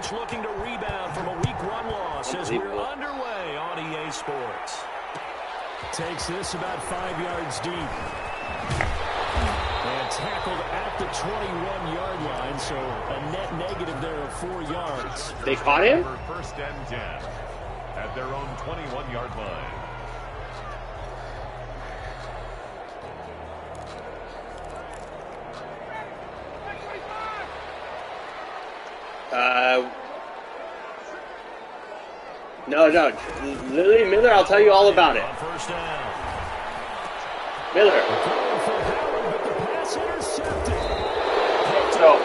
coach looking to rebound from a week 1 loss as we're underway on EA Sports. Takes this about 5 yards deep. And tackled at the 21-yard line, so a net negative there of 4 yards. They caught him? First and 10 at their own 21-yard line. No. Lily Miller, I'll tell you all about it. First down. Miller. So,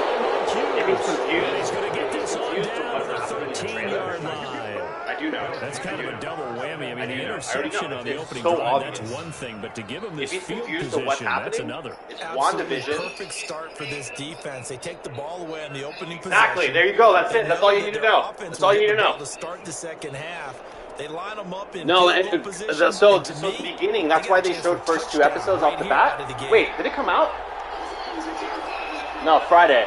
if he's confused, he's going to get this on down to the 13-yard line. I do know. That's kind of a double whammy. I mean, the interception on the opening so drive, obvious. that's one thing, but to give him this field position, that's another. It's Absolutely WandaVision. Perfect start for this defense. They take the ball away on the opening possession. Exactly. There you go. That's it. That's all you need to know. That's all you need to know. To start the second half, they line them up in no, position. so the beginning, that's why they showed first 2 episodes off the bat. Wait, did it come out? No, Friday.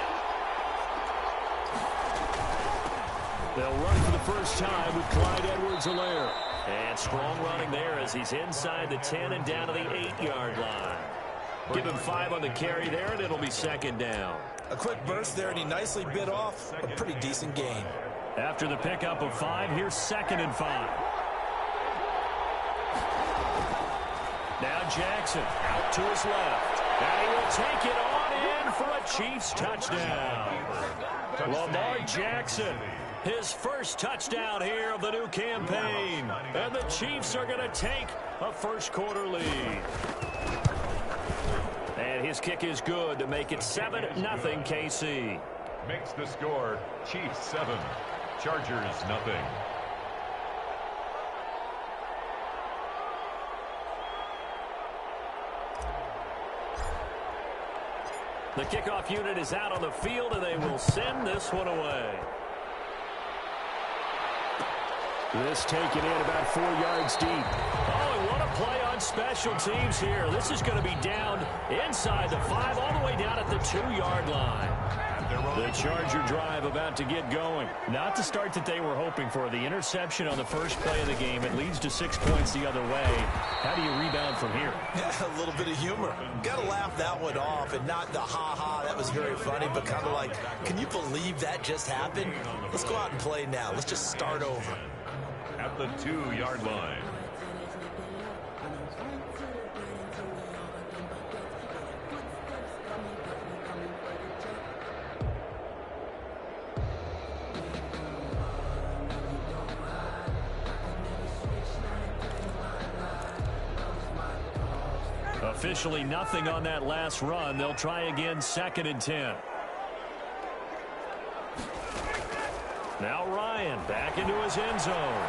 They'll run for the first time with Clyde Edwards-Helaire. And strong running there as he's inside the 10 and down to the 8-yard line. Give him 5 on the carry there, and it'll be second down. A quick burst there, and he nicely bit off a pretty decent gain. After the pickup of 5, here's 2nd and 5. Now Jackson out to his left. And he will take it on in for a Chiefs touchdown. Lamar Jackson, his first touchdown here of the new campaign. And the Chiefs are going to take a first-quarter lead. And his kick is good to make it 7-0 KC. Makes the score Chiefs 7, Chargers nothing. The kickoff unit is out on the field, and they will send this one away. This taken in about 4 yards deep. Oh, and what a play on special teams here. This is going to be down inside the 5, all the way down at the 2-yard line. The Charger drive about to get going. Not the start that they were hoping for. The interception on the first play of the game. It leads to 6 points the other way. How do you rebound from here? Yeah, a little bit of humor. Got to laugh that one off, and not the ha-ha, that was very funny, but kind of like, can you believe that just happened? Let's go out and play now. Let's just start over. At the 2-yard line. Officially nothing on that last run. They'll try again, 2nd and 10. Now Ryan back into his end zone.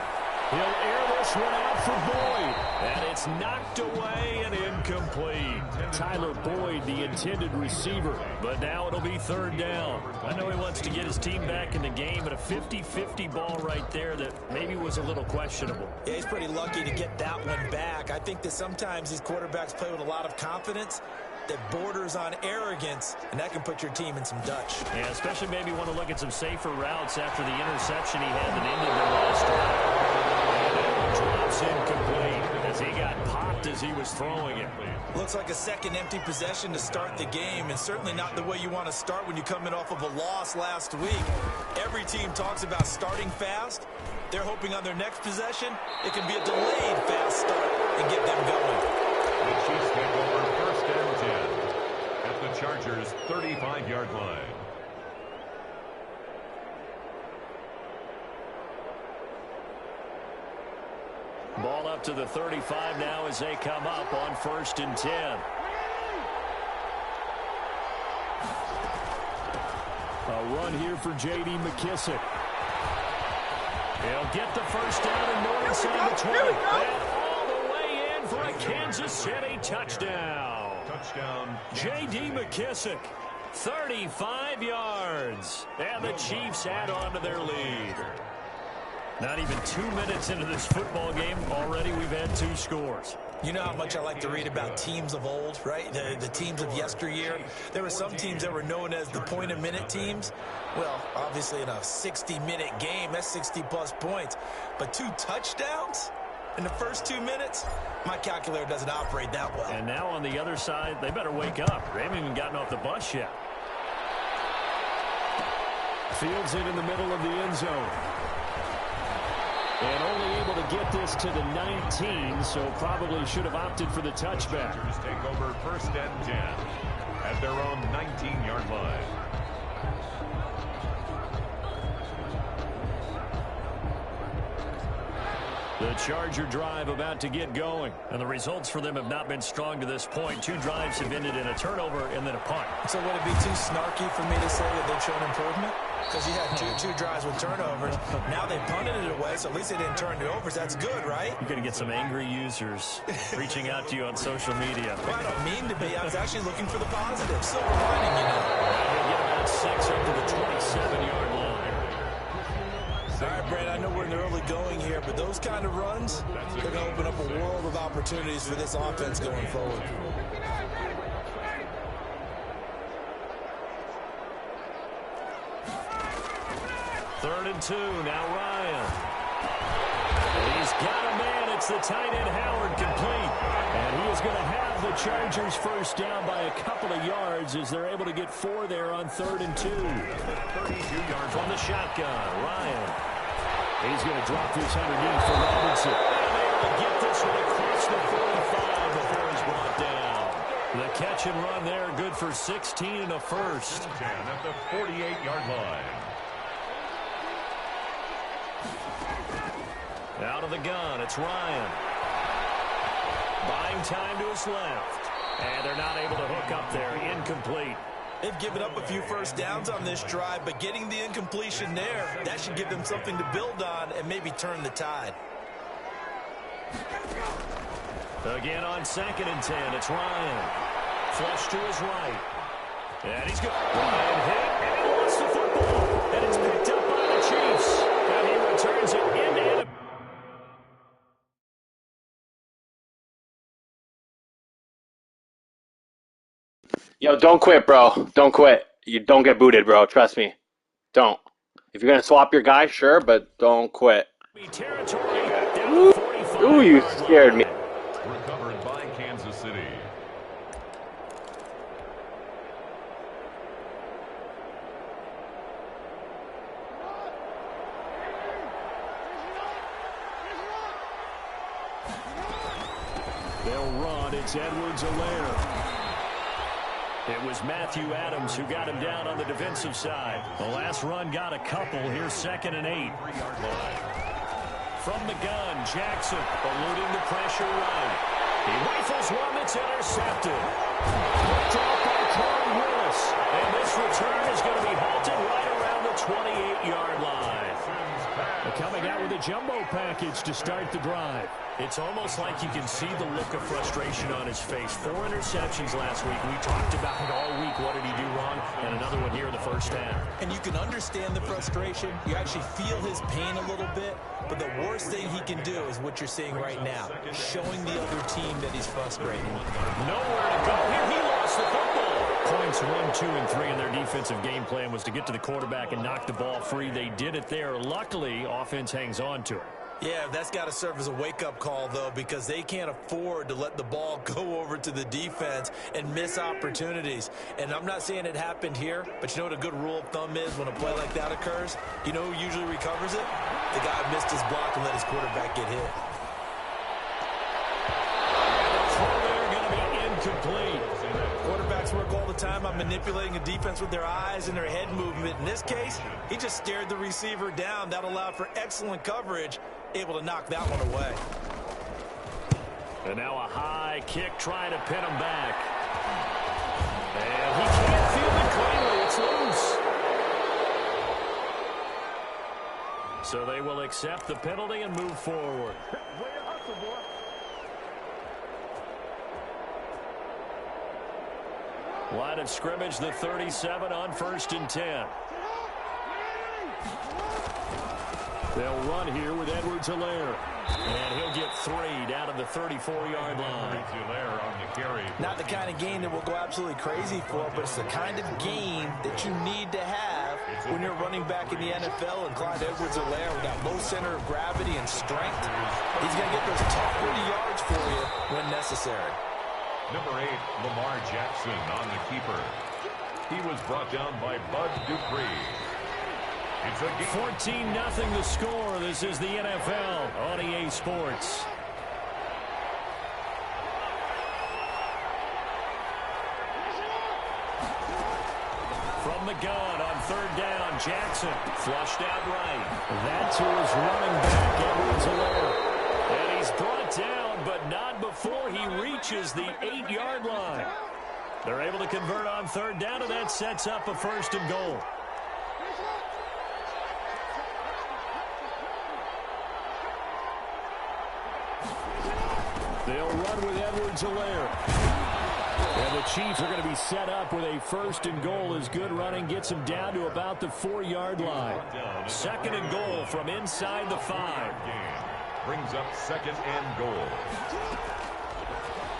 He'll air this one out for Boyd. And it's knocked away and incomplete. Tyler Boyd, the intended receiver. But now it'll be 3rd down. I know he wants to get his team back in the game, but a 50-50 ball right there that maybe was a little questionable. Yeah, he's pretty lucky to get that one back. I think that sometimes these quarterbacks play with a lot of confidence that borders on arrogance, and that can put your team in some Dutch. Yeah, especially maybe want to look at some safer routes after the interception he had that ended the last drive. Drops incomplete as he got popped as he was throwing it. Looks like a second empty possession to start the game, and certainly not the way you want to start when you come in off of a loss last week. Every team talks about starting fast. They're hoping on their next possession it can be a delayed fast start and get them going. The Chiefs take over 1st and 10 at the Chargers' 35-yard line. Ball up to the 35 now as they come up on 1st and 10. A run here for J.D. McKissick. He'll get the first down and more inside the 20. And all the way in for a Kansas City touchdown. Touchdown. J.D. McKissick, 35 yards. And the Chiefs add on to their lead. Not even 2 minutes into this football game, already we've had 2 scores. You know how much I like to read about teams of old, right? The teams of yesteryear. There were some teams that were known as the point-a-minute teams. Well, obviously in a 60-minute game, that's 60-plus points. But 2 touchdowns in the first 2 minutes? My calculator doesn't operate that well. And now on the other side, they better wake up. They haven't even gotten off the bus yet. Fields it in the middle of the end zone. And only able to get this to the 19, so probably should have opted for the touchback. Take over 1st and 10 at their own 19-yard line. The Charger drive about to get going. And the results for them have not been strong to this point. 2 drives have ended in a turnover and then a punt. So would it be too snarky for me to say that they've shown improvement? Because you had two drives with turnovers. Now they punted it away, so at least they didn't turn it over. So that's good, right? You're going to get some angry users reaching out to you on social media. Well, I don't mean to be. I was actually looking for the positive. Silver lining, you know. They'll get about 6 up to the 27-yard line. All right, Brad, I know we're in the early going here, but those kind of runs, they're going to open up a world of opportunities for this offense going forward. Third and 2, now Ryan. He's got a man. It's the tight end Howard complete. And he is going to have the Chargers first down by a couple of yards as they're able to get 4 there on 3rd and 2. 32 yards From the shotgun, Ryan. He's going to drop this underneath for Robinson. And able to get this one across the 45 before he's brought down. The catch and run there, good for 16 and a first. 10 at the 48-yard line. Out of the gun, it's Ryan. Buying time to his left. And they're not able to hook up there. Incomplete. They've given up a few first downs on this drive, but getting the incompletion there, that should give them something to build on and maybe turn the tide. Again on 2nd and 10, it's Ryan. Flush to his right. And he's good. Ryan hit, and he lost the football. And it's picked up by the Chiefs. And he returns it into it. Yo, don't quit, bro. Don't quit. You don't get booted, bro. Trust me. Don't. If you're going to swap your guy, sure, but don't quit. Ooh, you scared me. Recovered by Kansas City. They'll run. It's Edwards-Helaire. It was Matthew Adams who got him down on the defensive side. The last run got a couple. Here's 2nd and 8. From the gun, Jackson eluding the pressure right. He rifles one that's intercepted. Dropped by Tron Willis. And this return is going to be halted right around the 28-yard line. They're coming out with a jumbo package to start the drive. It's almost like you can see the look of frustration on his face. 4 interceptions last week. We talked about it all week. What did he do wrong? And another one here in the first half. And you can understand the frustration. You actually feel his pain a little bit. But the worst thing he can do is what you're seeing right now, showing the other team that he's frustrated. Nowhere to go here. He lost the football. Points 1, 2, and 3 in their defensive game plan was to get to the quarterback and knock the ball free. They did it there. Luckily, offense hangs on to it. Yeah, that's got to serve as a wake-up call, though, because they can't afford to let the ball go over to the defense and miss opportunities. And I'm not saying it happened here, but you know what a good rule of thumb is when a play like that occurs? You know who usually recovers it? The guy who missed his block and let his quarterback get hit. They're going to be incomplete. Quarterbacks work all the time on manipulating a defense with their eyes and their head movement. In this case, he just stared the receiver down. That allowed for excellent coverage, able to knock that one away. And now a high kick trying to pin him back. And he can't field it cleanly. It's loose. So they will accept the penalty and move forward. Line of scrimmage, the 37 on 1st and 10. They'll run here with Edwards-Helaire. And he'll get 3 down at the 34-yard line. Not the kind of game that we'll go absolutely crazy for, but it's the kind of game that you need to have when you're running back in the NFL. And Clyde Edwards-Helaire with that low center of gravity and strength, he's going to get those tough 40 yards for you when necessary. Number 8, Lamar Jackson on the keeper. He was brought down by Bud Dupree. It's a 14-0 the score. This is the NFL on EA Sports. From the gun on 3rd down, Jackson flushed out right. That's who is running back, Edwards-Helaire. And he's brought down, but not before he reaches the 8-yard line. They're able to convert on 3rd down, and that sets up a 1st and goal. They'll run with Edwards-Helaire. And the Chiefs are going to be set up with a 1st and goal as good running gets them down to about the 4-yard line. 2nd and goal from inside the 5. Brings up 2nd and goal.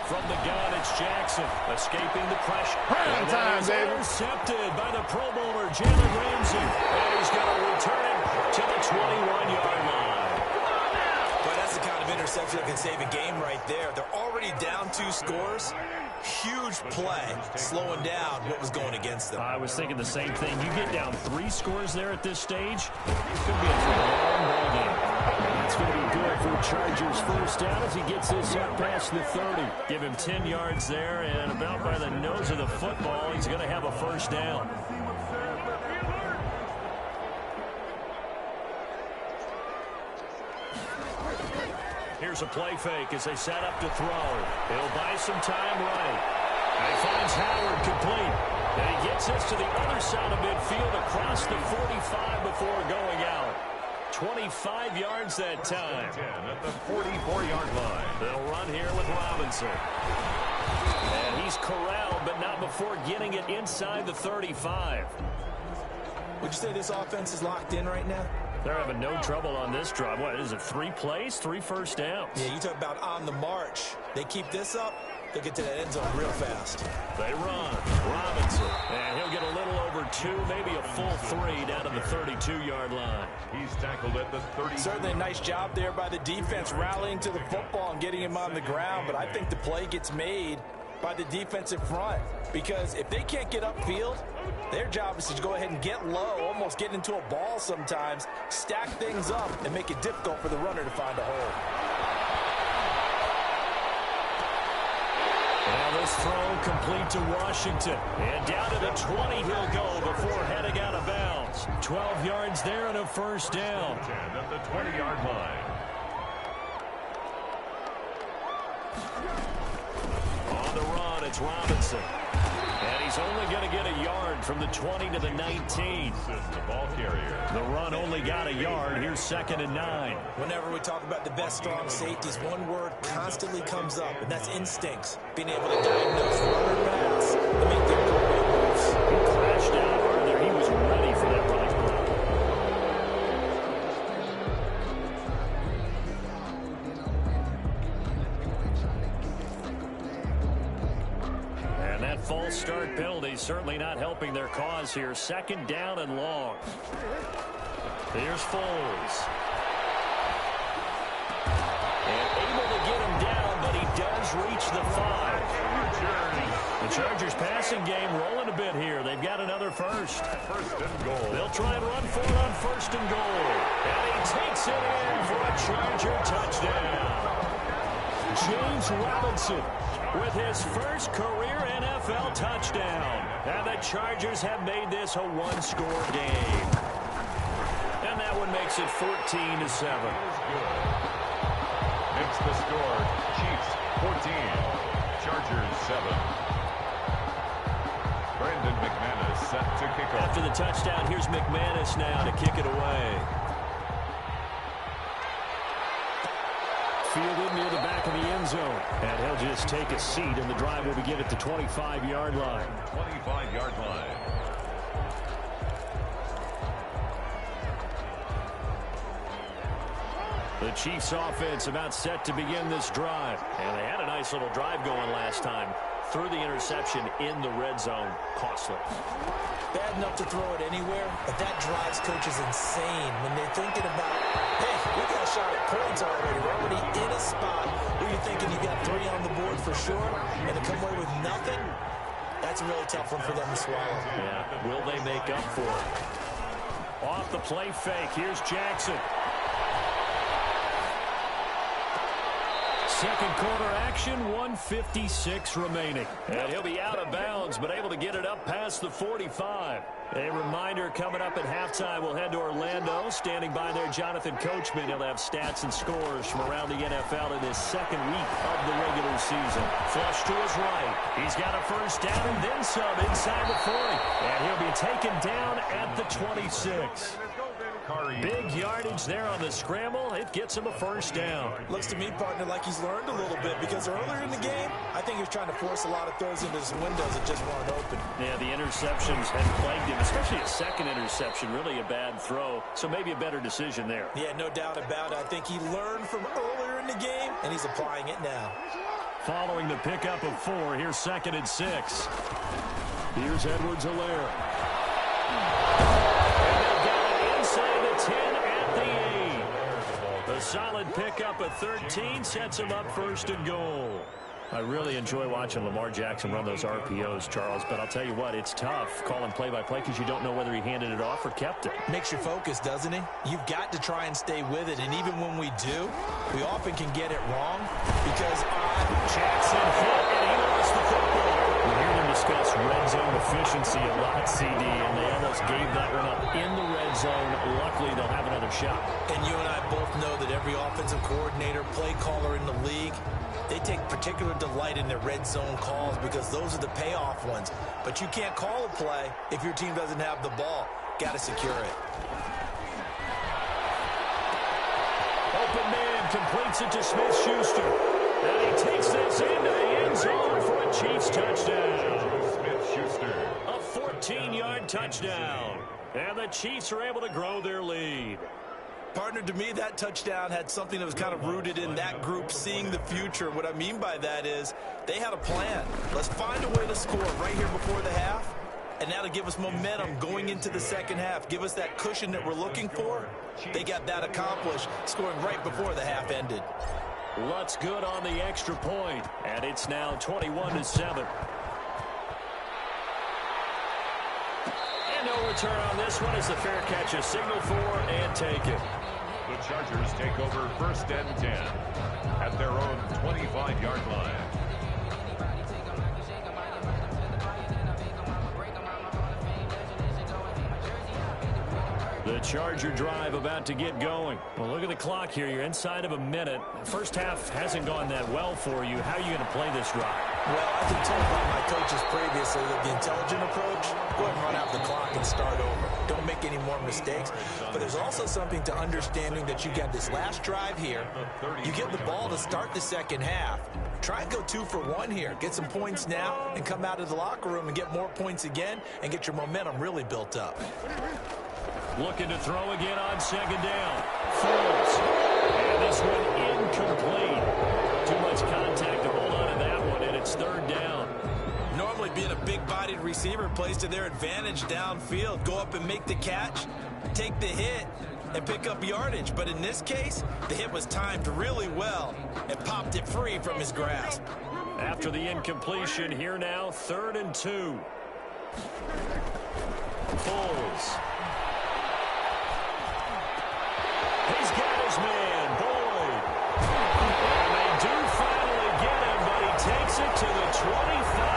From the gun, it's Jackson escaping the pressure. Prime time, baby. Intercepted by the Pro Bowler, Jalen Ramsey. And he's going to return it to the 21-yard line. But that's the kind of interception that can save a game right there. They're already down 2 scores. Huge play, slowing down what was going against them. I was thinking the same thing. You get down 3 scores there at this stage, it's going to be a long ball game. That's going to be good for Chargers' 1st down as he gets this up past the 30. Give him 10 yards there, and about by the nose of the football, he's going to have a 1st down. Here's a play fake as they set up to throw. He'll buy some time right. And he finds Howard complete. And he gets this to the other side of midfield across the 45 before going out. 25 yards that time. 10 at the 44-yard line. They'll run here with Robinson. And he's corralled, but not before getting it inside the 35. Would you say this offense is locked in right now? They're having no trouble on this drive. What is it, 3 plays, 3 1st downs? Yeah, you talk about on the march. They keep this up, they'll get to that end zone real fast. They run. Robinson. And he'll get a little over 2, maybe a full 3 down to the 32-yard line. He's tackled at the 30. Certainly a nice job there by the defense rallying to the football and getting him on the ground, but I think the play gets made by the defensive front, because if they can't get upfield, their job is to go ahead and get low, almost get into a ball sometimes, stack things up, and make it difficult for the runner to find a hole. Now this throw complete to Washington. And down to the 20 he'll go before heading out of bounds. 12 yards there and a 1st down. 10 at the 20-yard line. On the run, it's Robinson. And he's only going to get a yard from the 20 to the 19. The ball carrier. The run only got a yard. Here's 2nd and 9. Whenever we talk about the best strong safeties, one word constantly comes up, and that's instincts. Being able to diagnose run or pass and make their moves. He crashed out hard there. He was ready for that running play. And that false start penalty certainly not helping their cause here. 2nd down and long. Here's Foles. And able to get him down, but he does reach the 5. The Chargers passing game rolling a bit here. They've got another 1st. 1st and goal. They'll try and run for it on 1st and goal. And he takes it in for a Charger touchdown. James Robinson with his 1st career NFL touchdown. And the Chargers have made this a 1-score game. And that one makes it 14-7. Makes the score. Chiefs 14. Chargers 7. Brandon McManus set to kick off. After the touchdown, here's McManus now to kick it away. Fielded near the back of the end zone. And he'll just take a seat, and the drive will begin at the 25-yard line. 25-yard line. The Chiefs offense about set to begin this drive. And they had a nice little drive going last time. Threw the interception in the red zone. Costly. Bad enough to throw it anywhere, but that drives coaches insane when they're thinking about, hey, we got a shot at points already. We're already in a spot where you're thinking you got 3 on the board for sure, and to come away with nothing, that's a really tough one for them to swallow. Yeah, will they make up for it? Off the play fake, here's Jackson. Second quarter action, 1:56 remaining. And he'll be out of bounds, but able to get it up past the 45. A reminder, coming up at halftime, we'll head to Orlando. Standing by there, Jonathan Coachman. He'll have stats and scores from around the NFL in his second week of the regular season. Flush to his right. He's got a first down and then some inside the 40. And he'll be taken down at the 26. Big yardage there on the scramble. It gets him a first down. Looks to me, partner, like he's learned a little bit because earlier in the game, I think he was trying to force a lot of throws into his windows that just weren't open. Yeah, the interceptions had plagued him, especially a second interception. Really a bad throw, so maybe a better decision there. Yeah, no doubt about it. I think he learned from earlier in the game, and he's applying it now. Following the pickup of 4, here's 2nd and 6. Here's Edwards-Helaire. Inside the 10 at the 8. A solid pickup of 13 sets him up 1st and goal. I really enjoy watching Lamar Jackson run those RPOs, Charles, but I'll tell you what, it's tough calling play-by-play because you don't know whether he handed it off or kept it. Makes you focus, doesn't he? You've got to try and stay with it, and even when we do, we often can get it wrong because Jackson hit, and he lost the football. We hear them discuss red zone efficiency a lot, CD, and they almost gave that one up in the red zone. Luckily, they'll have another shot. And you and I both know that every offensive coordinator, play caller in the league, they take particular delight in their red zone calls because those are the payoff ones. But you can't call a play if your team doesn't have the ball. Got to secure it. Open man completes it to Smith-Schuster. And he takes this into the end zone for a Chiefs touchdown. Smith-Schuster. A 14-yard touchdown. And the Chiefs are able to grow their lead. Partner, to me, that touchdown had something that was kind of rooted in that group seeing the future. What I mean by that is they had a plan. Let's find a way to score right here before the half, and that'll give us momentum going into the second half. Give us that cushion that we're looking for. They got that accomplished, scoring right before the half ended. Lutz good on the extra point, and it's now 21-7. And no return on this one as the fair catch is signaled for and taken. The Chargers take over 1st and 10 at their own 25-yard line. The Charger drive about to get going. Well, look at the clock here. You're inside of a minute. First half hasn't gone that well for you. How are you going to play this drive? Well, I've been told by my coaches previously that the intelligent approach, go ahead and run out the clock and start over. Don't make any more mistakes. But there's also something to understanding that you got this last drive here. You get the ball to start the second half. Try and go 2 for 1 here. Get some points now and come out of the locker room and get more points again and get your momentum really built up. Looking to throw again on 2nd down. Foles. And this one incomplete. Too much contact to hold on to that one, and it's 3rd down. Normally being a big-bodied receiver plays to their advantage downfield. Go up and make the catch, take the hit, and pick up yardage. But in this case, the hit was timed really well and popped it free from his grasp. After the incompletion, here now, 3rd and 2. Foles. He's got his man, Boyd. And they do finally get him, but he takes it to the 25.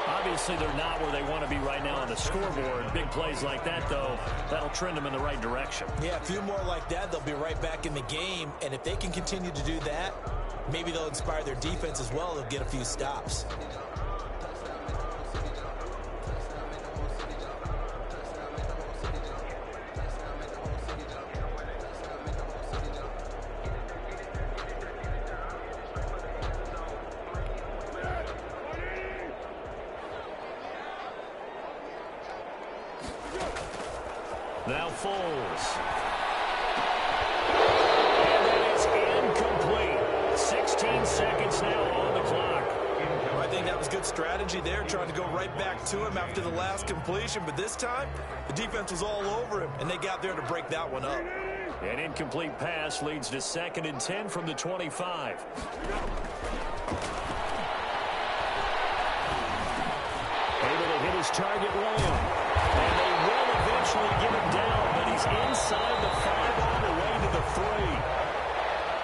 Obviously, they're not where they want to be right now on the scoreboard. Big plays like that, though, that'll trend them in the right direction. Yeah, a few more like that, they'll be right back in the game. And if they can continue to do that, maybe they'll inspire their defense as well. They'll get a few stops. Now Foles. 16 seconds now on the clock. I think that was good strategy there, trying to go right back to him after the last completion. But this time, the defense was all over him, and they got there to break that one up. An incomplete pass leads to 2nd and 10 from the 25. Able to hit his target Lamb. And they will eventually get him down, but he's inside the 5 on the way to the 3.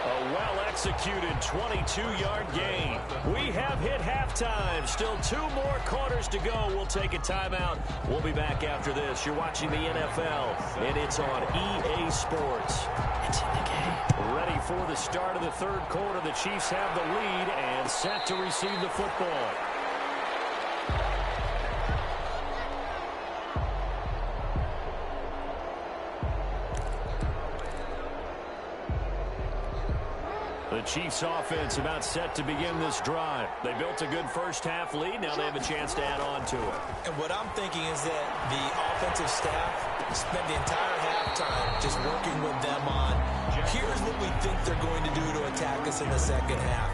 A well-executed 22-yard gain. We have hit halftime. Still 2 more quarters to go. We'll take a timeout. We'll be back after this. You're watching the NFL, and it's on EA Sports. It's in the game. Ready for the start of the 3rd quarter. The Chiefs have the lead and set to receive the football. The Chiefs offense about set to begin this drive. They built a good first-half lead. Now they have a chance to add on to it. And what I'm thinking is that the offensive staff spent the entire halftime just working with them on, here's what we think they're going to do to attack us in the second half.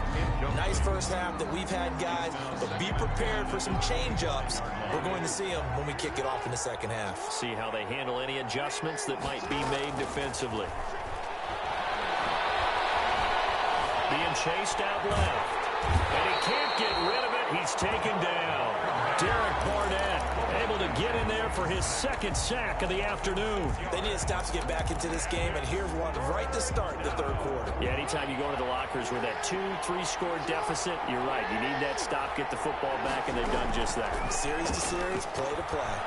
Nice first half that we've had, guys, but be prepared for some change-ups. We're going to see them when we kick it off in the second half. See how they handle any adjustments that might be made defensively. Being chased out left. And he can't get rid of it. He's taken down. Derek Barnett able to get in there for his 2nd sack of the afternoon. They need to stop to get back into this game, and here's one right to start the 3rd quarter. Yeah, anytime you go into the lockers with that 2-3 score deficit, you're right. You need that stop, get the football back, and they've done just that. Series to series, play to play.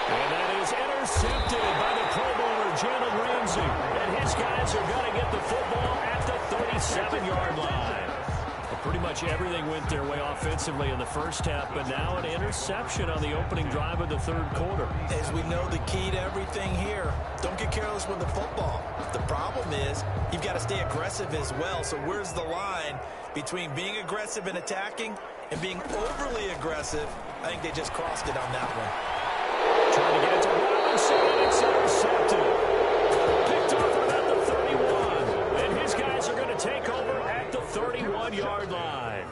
And that is intercepted by the Pro Bowler, Jalen Ramsey. And his guys are going to get the football at the 37-yard line. Well, pretty much everything went their way offensively in the first half, but now an interception on the opening drive of the 3rd quarter. As we know, the key to everything here, don't get careless with the football. The problem is you've got to stay aggressive as well. So where's the line between being aggressive and attacking and being overly aggressive? I think they just crossed it on that one. Trying to get it to Robinson, and it's intercepted. Picked off about the 31. And his guys are going to take over at the 31-yard line.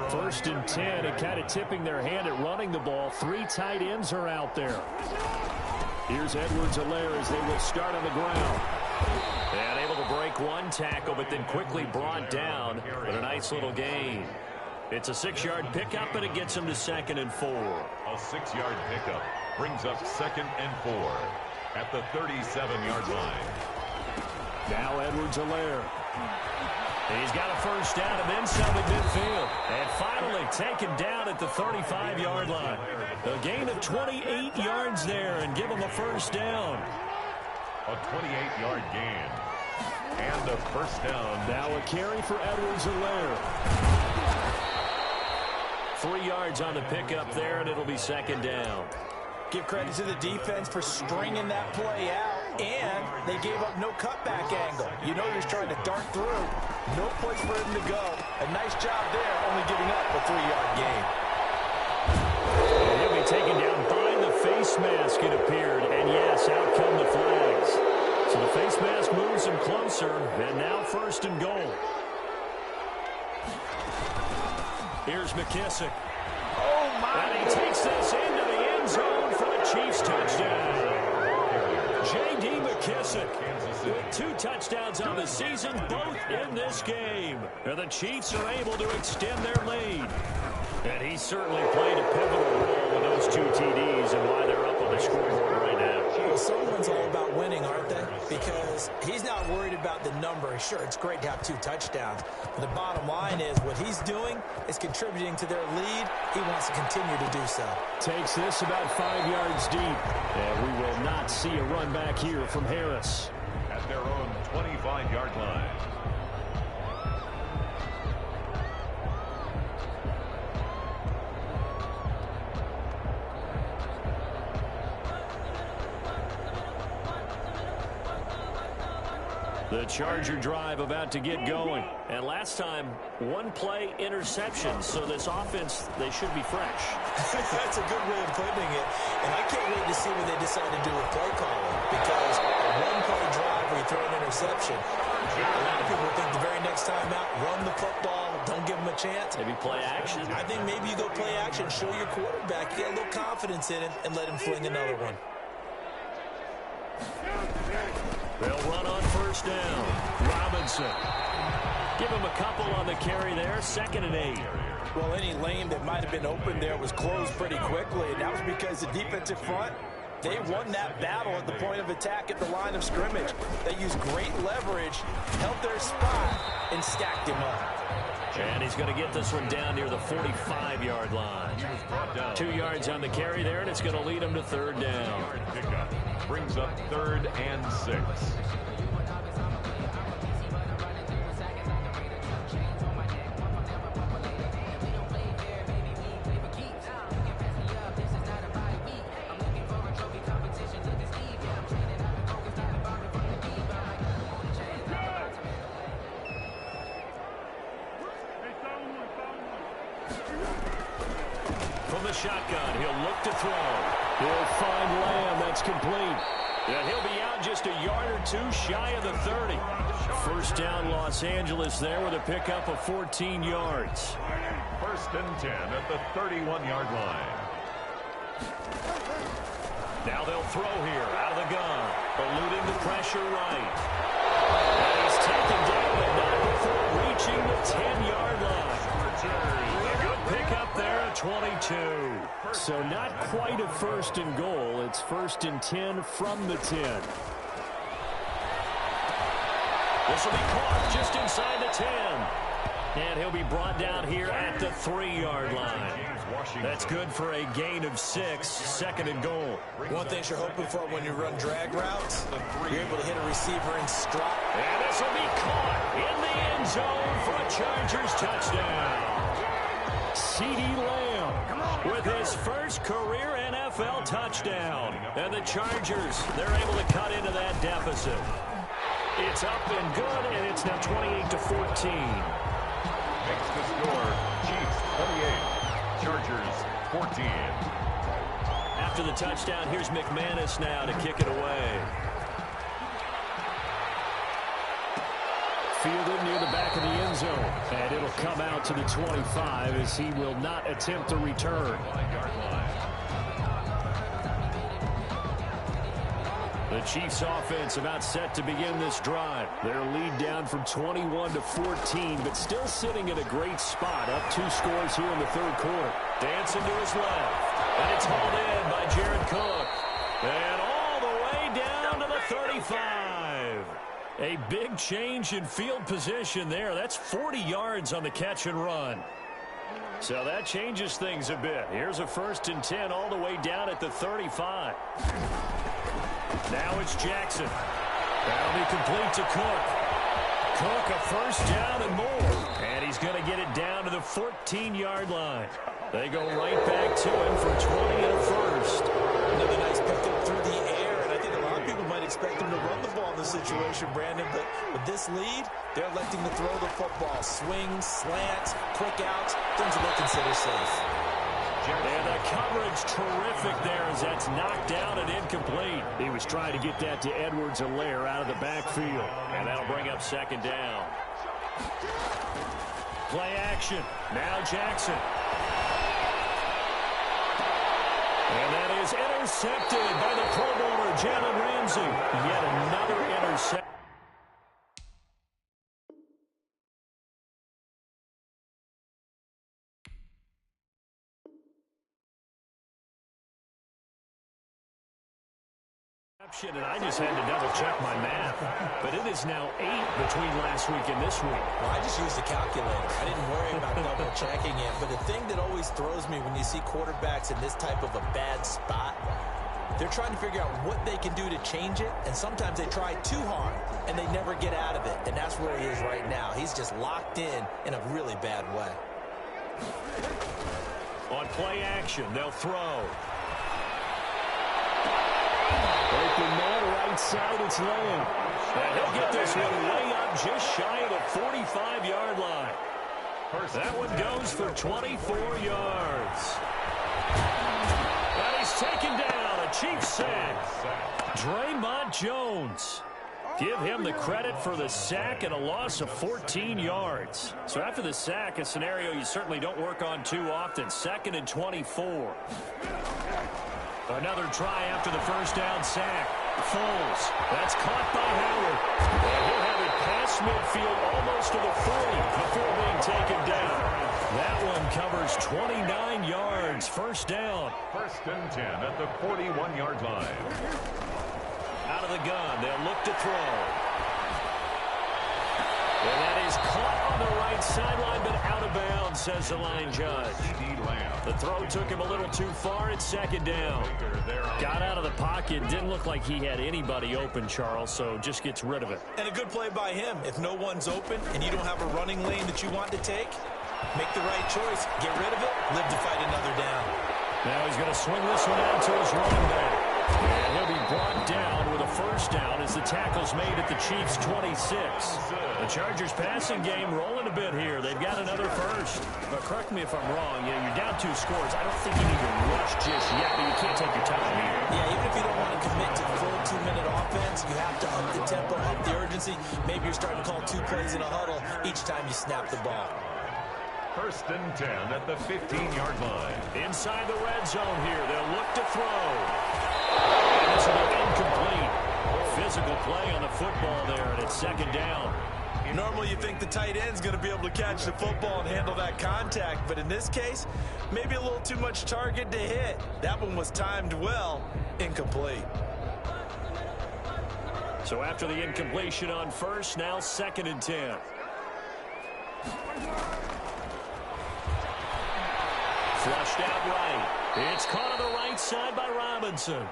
1st and 10, and kind of tipping their hand at running the ball. 3 tight ends are out there. Here's Edwards-Helaire as they will start on the ground. And able to break 1 tackle, but then quickly brought down. But a nice little gain. It's a 6-yard pickup, and it gets him to 2nd and 4. A 6-yard pickup brings up 2nd and 4 at the 37-yard line. Now Edwards-Helaire. He's got a first down and then some at midfield. And finally taken down at the 35-yard line. A gain of 28 yards there and give him a first down. A 28-yard gain. And a first down. Now a carry for Edwards-Helaire. 3 yards on the pickup there, and it'll be 2nd down. Give credit to the defense for stringing that play out, and they gave up no cutback angle. You know he's trying to dart through. No place for him to go. A nice job there, only giving up a 3-yard gain. And he'll be taken down by the face mask, it appeared. And yes, out come the flags. So the face mask moves him closer, and now 1st and goal. Here's McKissick. Oh, my. And he takes this into the end zone for the Chiefs touchdown. J.D. McKissick with 2 touchdowns on the season, both in this game. And the Chiefs are able to extend their lead. And he certainly played a pivotal role with those 2 TDs and why they're up on the scoreboard right now. Well, someone's all about winning, aren't they? Because he's not worried about the number. Sure, it's great to have 2 touchdowns. But the bottom line is what he's doing is contributing to their lead. He wants to continue to do so. Takes this about 5 yards deep. And we will not see a run back here from Harris. At their own 25-yard line. The Charger drive about to get going. And last time, 1 play interception. So this offense, they should be fresh. That's a good way of putting it. And I can't wait to see what they decide to do with play calling. Because a 1-play drive where you throw an interception, A lot of people think the very next time out, run the football, don't give him a chance. Maybe play action. I think maybe you go play action, show your quarterback, get a little confidence in him, and let him fling another one. They'll run on first down. Robinson. Give him a couple on the carry there. 2nd and 8. Well, any lane that might have been open there was closed pretty quickly, and that was because the defensive front, they won that battle at the point of attack at the line of scrimmage. They used great leverage, held their spot, and stacked him up. And he's going to get this one down near the 45-yard line. 2 yards on the carry there, and it's going to lead him to 3rd down. Pickup brings up 3rd and 6. From the shotgun, he'll look to throw. He'll find Lamb. That's complete. And he'll be out just a yard or 2 shy of the 30. First down, Los Angeles there with a pickup of 14 yards. 1st and 10 at the 31-yard line. Now they'll throw here out of the gun. Eluding the pressure right. And he's taken down, but not before reaching the 10-yard line. A good pickup there at 22. So not quite a 1st and goal. It's 1st and 10 from the 10. This will be caught just inside the 10. And he'll be brought down here at the 3-yard line. That's good for a gain of 6, 2nd and goal. One thing you're hoping for when you run drag routes, you're able to hit a receiver and strut. And this will be caught in the end zone for a Chargers touchdown. CeeDee Lamb with his first career NFL touchdown. And the Chargers, they're able to cut into that deficit. It's up and good, and it's now 28-14. Makes the score. Chiefs 28, Chargers 14. After the touchdown, here's McManus now to kick it away. Fielded near the back of the end zone. And it'll come out to the 25 as he will not attempt a return. The Chiefs offense about set to begin this drive. Their lead down from 21-14, but still sitting in a great spot. Up 2 scores here in the 3rd quarter. Dancing to his left. And it's hauled in by Jared Cook. And all the way down to the 35. A big change in field position there. That's 40 yards on the catch and run. So that changes things a bit. Here's a 1st and 10 all the way down at the 35. Now it's Jackson. That'll be complete to Cook. Cook a 1st down and more. And he's going to get it down to the 14-yard line. They go right back to him for 20 and a 1st. Another nice pickup through the air, and I think a lot of people might expect him to run the ball in this situation, Brandon, but with this lead, they're electing to throw the football. Swings, slants, quick outs, things that they consider safe. And the coverage terrific there as that's knocked down and incomplete. He was trying to get that to Edwards-Helaire out of the backfield. And that'll bring up 2nd down. Play action. Now Jackson. And that is intercepted by the Pro Bowler, Jalen Ramsey. Yet another interception. And I just had to double-check my math. But it is now 8 between last week and this week. Well, I just used a calculator. I didn't worry about double-checking it. But the thing that always throws me when you see quarterbacks in this type of a bad spot, they're trying to figure out what they can do to change it. And sometimes they try too hard, and they never get out of it. And that's where he is right now. He's just locked in a really bad way. On play action, they'll throw. Open man, right side, it's Lamb. And he'll get this one way up just shy of the 45-yard line. That one goes for 24 yards. And he's taken down. A Chiefs sack. Draymond Jones. Give him the credit for the sack and a loss of 14 yards. So after the sack, a scenario you certainly don't work on too often. 2nd and 24. Another try after the first down sack. Foles. That's caught by Howard. And he'll have it past midfield almost to the 40 before being taken down. That one covers 29 yards. First down. 1st and 10 at the 41-yard line. Out of the gun. They'll look to throw. And that is caught on the right sideline, but out of bounds, says the line judge. The throw took him a little too far. It's 2nd down. Got out of the pocket. Didn't look like he had anybody open, Charles, so just gets rid of it. And a good play by him. If no one's open and you don't have a running lane that you want to take, make the right choice. Get rid of it. Live to fight another down. Now he's going to swing this one out to his running back. And he'll be brought down with a first down as the tackle's made at the Chiefs' 26. The Chargers passing game rolling a bit here. They've got another first. But correct me if I'm wrong. You're down 2 scores. I don't think you need to rush just yet, but you can't take your time here. Yeah, even if you don't want to commit to the full 2-minute offense, you have to up the tempo, up the urgency. Maybe you're starting to call 2 plays in a huddle each time you snap the ball. 1st and 10 at the 15-yard line. Inside the red zone here. They'll look to throw. And this will be incomplete. Physical play on the football there, and it's 2nd down. Normally you think the tight end's going to be able to catch the football and handle that contact, but in this case, maybe a little too much target to hit. That one was timed well. Incomplete. So after the incompletion on first, now 2nd and 10. Flushed out right. It's caught on the right side by Robinson.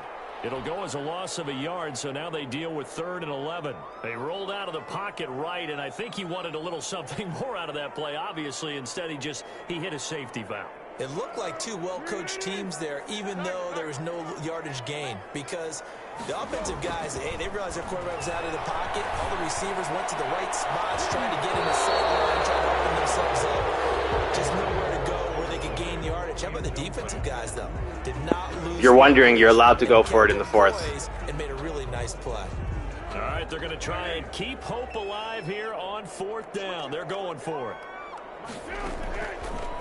It'll go as a loss of a yard, so now they deal with 3rd and 11. They rolled out of the pocket right, and I think he wanted a little something more out of that play, obviously. Instead, he hit a safety valve. It looked like 2 well-coached teams there, even though there was no yardage gain, because the offensive guys, hey, they realized their quarterback was out of the pocket. All the receivers went to the right spots, trying to get in the sideline, trying to open themselves up. Just nowhere to go where they could gain yardage. How about the defensive guys, though? Did not lose. You're wondering you're allowed to go for it in the 4th. And made a really nice play. All right, they're going to try and keep hope alive here on 4th down. They're going for it.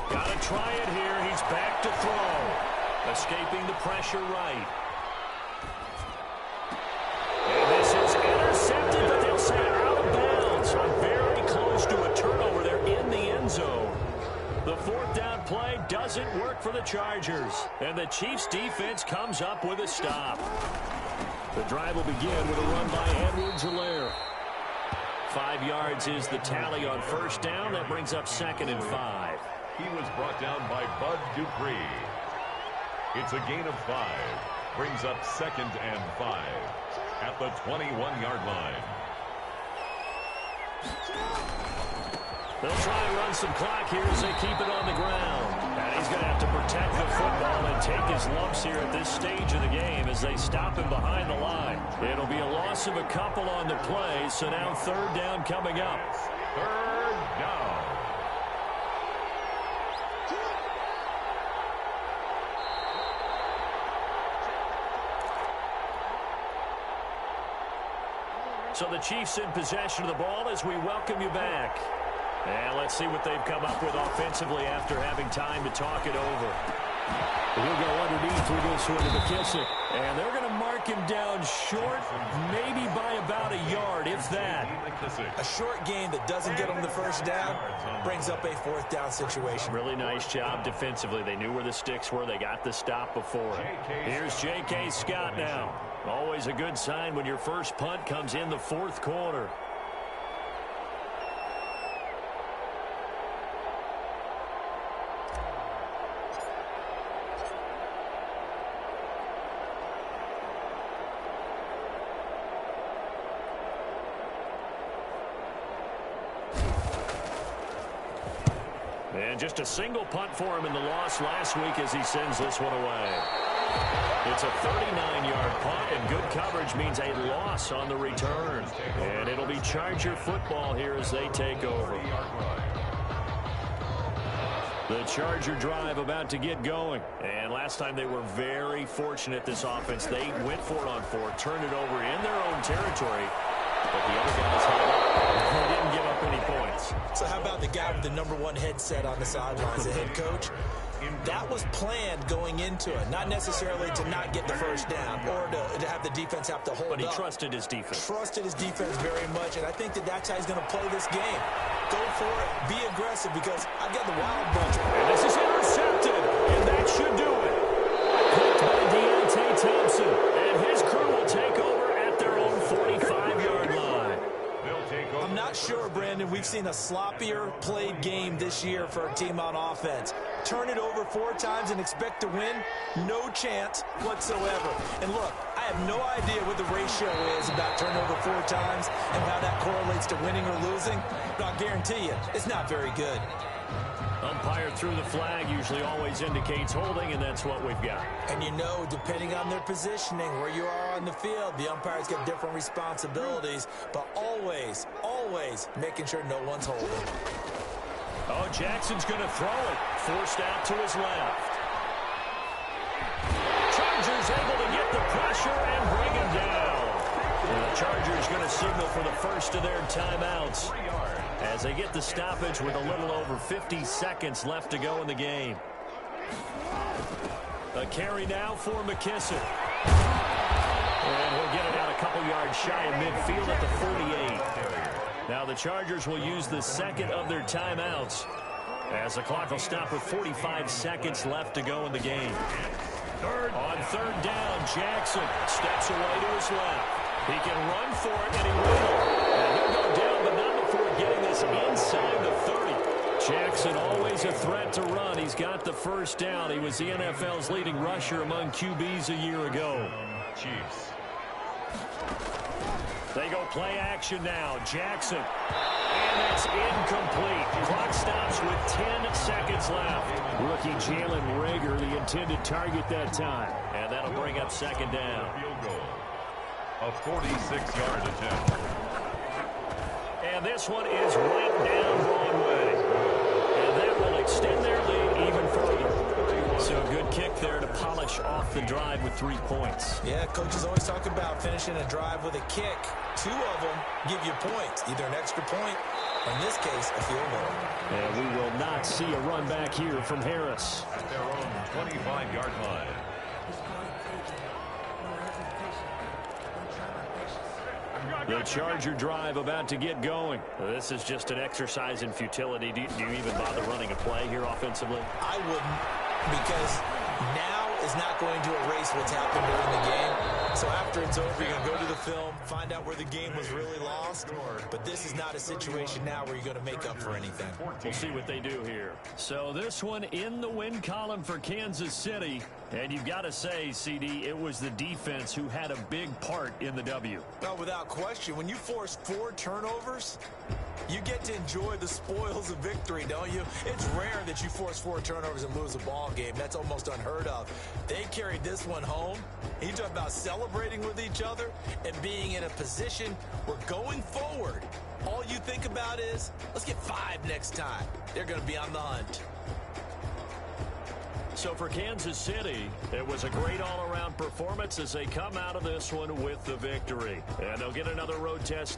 Got to try it here. He's back to throw. Escaping the pressure right. And this is intercepted, but they'll say out of bounds. Very close to a turnover there in the end zone. The 4th down play doesn't work for the Chargers. And the Chiefs defense comes up with a stop. The drive will begin with a run by Edwards-Helaire. 5 yards is the tally on first down. That brings up 2nd and 5. He was brought down by Bud Dupree. It's a gain of 5. Brings up 2nd and 5 at the 21-yard line. They'll try and run some clock here as they keep it on the ground. And he's going to have to protect the football and take his lumps here at this stage of the game as they stop him behind the line. It'll be a loss of a couple on the play, so now 3rd down coming up. 3rd down. So the Chiefs in possession of the ball as we welcome you back. And let's see what they've come up with offensively after having time to talk it over. He'll go underneath with this one to McKissick. And they're going to mark him down short, maybe by about a yard, if that. A short gain that doesn't get him the first down brings up a 4th down situation. Really nice job defensively. They knew where the sticks were. They got the stop before it. Here's J.K. Scott now. Always a good sign when your first punt comes in the 4th quarter. And just a single punt for him in the loss last week as he sends this one away. It's a 39-yard punt, and good coverage means a loss on the return. And it'll be Charger football here as they take over. The Charger drive about to get going. And last time they were very fortunate, this offense. They went for it on 4, turned it over in their own territory, but the other guys held up. They didn't give up any points. So how about the guy with the #1 headset on the sidelines, the head coach? That was planned going into it, not necessarily to not get the first down or to have the defense have to hold up. But he trusted his defense. Trusted his defense very much, and I think that's how he's going to play this game. Go for it, be aggressive, because I've got the wild bunch. And this is intercepted, and that should do it. Picked by Deontay Thompson, and his crew will take over at their own 45-yard line. I'm not sure, Brandon, we've seen a sloppier played game this year for a team on offense. Turn it over 4 times and expect to win? No chance whatsoever. And look, I have no idea what the ratio is about turnover 4 times and how that correlates to winning or losing, but I'll guarantee you, it's not very good. Umpire threw the flag, usually always indicates holding, and that's what we've got. And you know, depending on their positioning, where you are on the field, the umpires get different responsibilities, but always, always making sure no one's holding. Oh, Jackson's going to throw it. Forced out to his left. Chargers able to get the pressure and bring him down. And the Chargers going to signal for the first of their timeouts as they get the stoppage with a little over 50 seconds left to go in the game. A carry now for McKissick. And he'll get it out a couple yards shy of midfield at the 48. Now the Chargers will use the second of their timeouts as the clock will stop with 45 seconds left to go in the game. On third down, Jackson steps away to his left. He can run for it, and he will. And he'll go down, but not before getting this inside the 30. Jackson always a threat to run. He's got the first down. He was the NFL's leading rusher among QBs a year ago. Chiefs. They go play action now. Jackson. And that's incomplete. Clock stops with 10 seconds left. Rookie Jalen Reagor, the intended target that time. And that'll bring up second down. Field goal. A 46-yard attempt. And this one is right down Broadway. And that will extend their lead even further. So a good kick there to polish off the drive with 3 points. Yeah, coaches always talk about finishing a drive with a kick. 2 of them give you points, either an extra point, or in this case, a field goal. And we will not see a run back here from Harris. At their own 25-yard line. The Charger drive about to get going. This is just an exercise in futility. Do you even bother running a play here offensively? I wouldn't, because now is not going to erase what's happened during the game. So after it's over, you're going to go to the film, find out where the game was really lost. But this is not a situation now where you're going to make up for anything. We'll see what they do here. So this one in the win column for Kansas City. And you've got to say, CD, it was the defense who had a big part in the W. Well, without question, when you force 4 turnovers, you get to enjoy the spoils of victory, don't you? It's rare that you force 4 turnovers and lose a ball game. That's almost unheard of. They carried this one home. You talk about celebrating with each other and being in a position where going forward, all you think about is, let's get 5 next time. They're going to be on the hunt. So for Kansas City, it was a great all-around performance as they come out of this one with the victory. And they'll get another road test